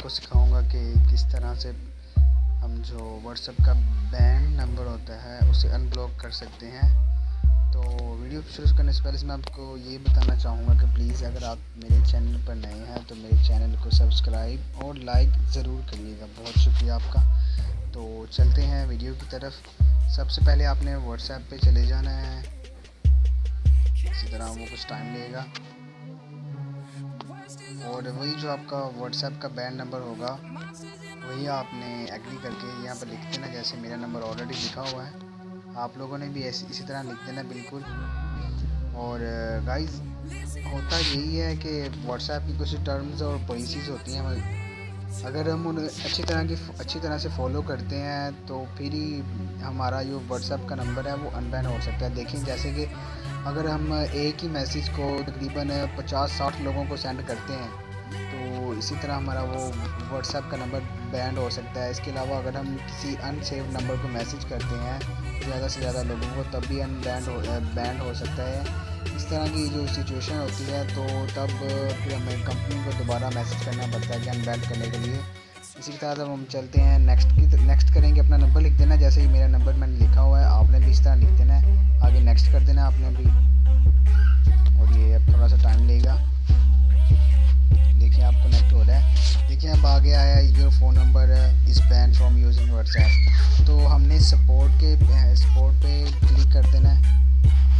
आपको सिखाऊंगा कि किस तरह से हम जो व्हाट्सएप का बैन नंबर होता है उसे अनब्लॉक कर सकते हैं। तो वीडियो शुरू करने से पहले मैं आपको ये बताना चाहूँगा कि प्लीज़ अगर आप मेरे चैनल पर नए हैं तो मेरे चैनल को सब्सक्राइब और लाइक ज़रूर करिएगा। बहुत शुक्रिया आपका। तो चलते हैं वीडियो की तरफ। सबसे पहले आपने व्हाट्सएप पे चले जाना है। इसी तरह वो कुछ टाइम लेगा और वही जो आपका व्हाट्सएप का बैन नंबर होगा वही आपने एग्री करके यहाँ पर लिख देना। जैसे मेरा नंबर ऑलरेडी लिखा हुआ है, आप लोगों ने भी इसी तरह लिख देना बिल्कुल। और गाइस होता यही है कि व्हाट्सएप की कुछ टर्म्स और पॉलिसीज़ होती हैं, अगर हम उन्हें अच्छी तरह से फॉलो करते हैं तो फिर ही हमारा जो व्हाट्सएप का नंबर है वो अनबैन हो सकता है। देखिए जैसे कि अगर हम एक ही मैसेज को तकरीबन 50-60 लोगों को सेंड करते हैं तो इसी तरह हमारा वो व्हाट्सएप का नंबर बैंड हो सकता है। इसके अलावा अगर हम किसी अनसेव्ड नंबर को मैसेज करते हैं ज़्यादा से ज़्यादा लोगों को तब भी बैंड हो सकता है। इस तरह की जो सिचुएशन होती है तो तब फिर हमें कंपनी को दोबारा मैसेज करना पड़ता है कि अनबैन करने के लिए। इसी तरह जब हम चलते हैं नेक्स्ट करेंगे, अपना नंबर लिख देना। जैसे ही मेरा नंबर मैंने लिखा हुआ है आपने भी इस तरह लिख देना है, आगे नेक्स्ट कर देना आपने भी। और ये अब थोड़ा सा टाइम लेगा। देखिए आप कनेक्ट हो रहा है। देखिए अब आगे आया your phone number is ban from using WhatsApp. तो हमने सपोर्ट पे क्लिक कर देना है।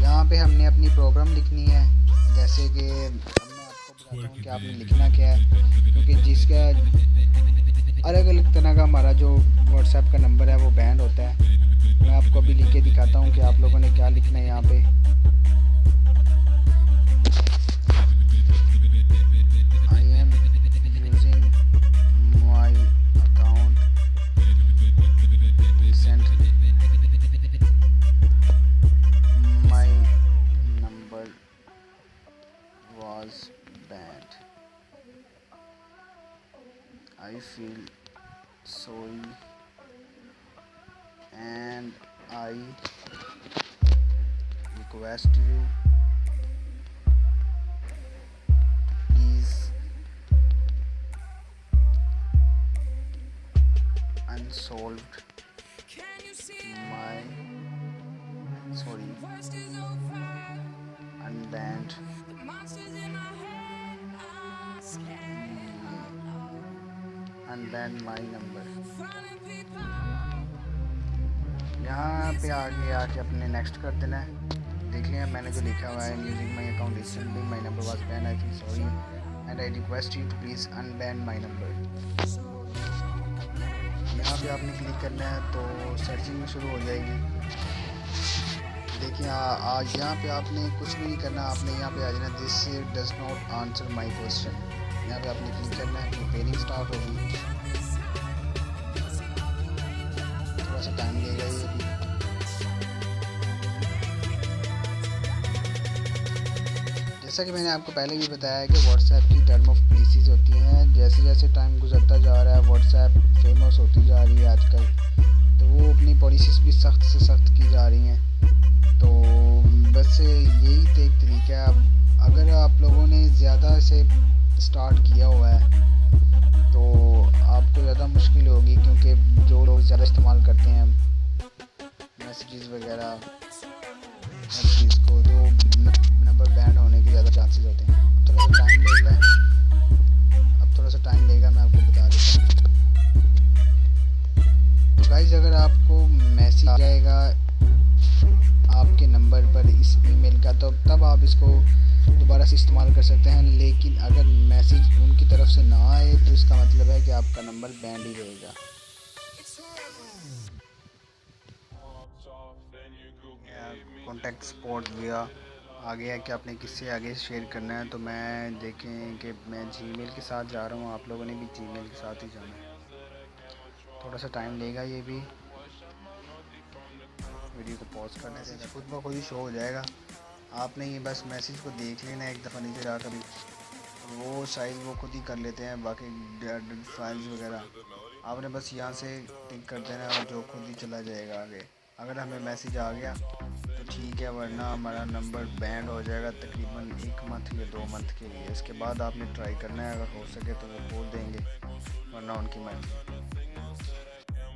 यहाँ पे हमने अपनी प्रॉब्लम लिखनी है। जैसे कि अब मैं आपको बताता हूँ कि आपने लिखना क्या है, क्योंकि जिसका अलग अलग तरह का हमारा जो व्हाट्सएप का नंबर है वो बैंड होता है। मैं आपको अभी लिख के दिखाता हूँ कि आप लोगों ने क्या लिखना है यहाँ पे। I am using my account recently, my number was banned. I feel sorry and I request you please unsolved my unbanned my number। यहाँ पे आगे आके अपने नेक्स्ट कर देना है। देख लिया मैंने जो लिखा हुआ है using my account recently my number was ban, I feel sorry and I request you to please unban my number. यहाँ पे आपने क्लिक करना है तो सर्चिंग शुरू हो जाएगी। देखिए यहाँ पे आपने कुछ भी नहीं करना, आपने यहाँ पे आ जाना this does not answer my question. यहाँ पे आपने क्लिक करना है, प्रिपेयरिंग स्टार्ट होगी। थोड़ा सा टाइम लेगा ये भी। जैसा कि मैंने आपको पहले भी बताया है कि व्हाट्सएप की टर्म ऑफ पॉलिसीज़ होती हैं। जैसे जैसे टाइम गुजरता जा रहा है व्हाट्सएप फेमस होती जा रही है आजकल, तो वो अपनी पॉलिसीज़ भी सख्त से सख्त की जा रही हैं। तो बस यही एक तरीका है। अगर आप लोगों ने ज़्यादा से स्टार्ट किया हुआ है तो आपको ज़्यादा मुश्किल होगी, क्योंकि जो लोग ज़्यादा इस्तेमाल करते हैं मैसेजेस वगैरह हर चीज़ को, तो नंबर बैंड होने के ज़्यादा चांसेस होते हैं। अब थोड़ा सा टाइम लेगा, मैं आपको बता देता हूँ। तो गाइस अगर आपको मैसेज आ जाएगा आपके नंबर पर इस ईमेल का तो तब आप इसको दोबारा से इस्तेमाल कर सकते हैं। लेकिन अगर मैसेज उनकी तरफ से ना आए तो इसका मतलब है कि आपका नंबर बैंड ही रहेगा। कॉन्टैक्ट सपोर्ट गया आगे है कि आपने किससे आगे शेयर करना है। तो मैं देखें कि मैं जीमेल के साथ जा रहा हूँ, आप लोगों ने भी जीमेल के साथ ही जाना है। थोड़ा सा टाइम लेगा ये भी। वीडियो को पॉज करने से खुद ब खुद ही शो हो जाएगा। आपने ये बस मैसेज को देख लेना एक दफ़ा, नीचे जाकर भी वो साइज़ वो खुद ही कर लेते हैं, बाकी फाइल्स वगैरह आपने बस यहाँ से टिक कर देना और जो खुद ही चला जाएगा आगे। अगर हमें मैसेज आ गया तो ठीक है, वरना हमारा नंबर बैंड हो जाएगा तकरीबन 1 मंथ या 2 मंथ के लिए। इसके बाद आपने ट्राई करना है, अगर हो सके तो वो खोल देंगे, वरना वरना उनकी मर्ज़ी।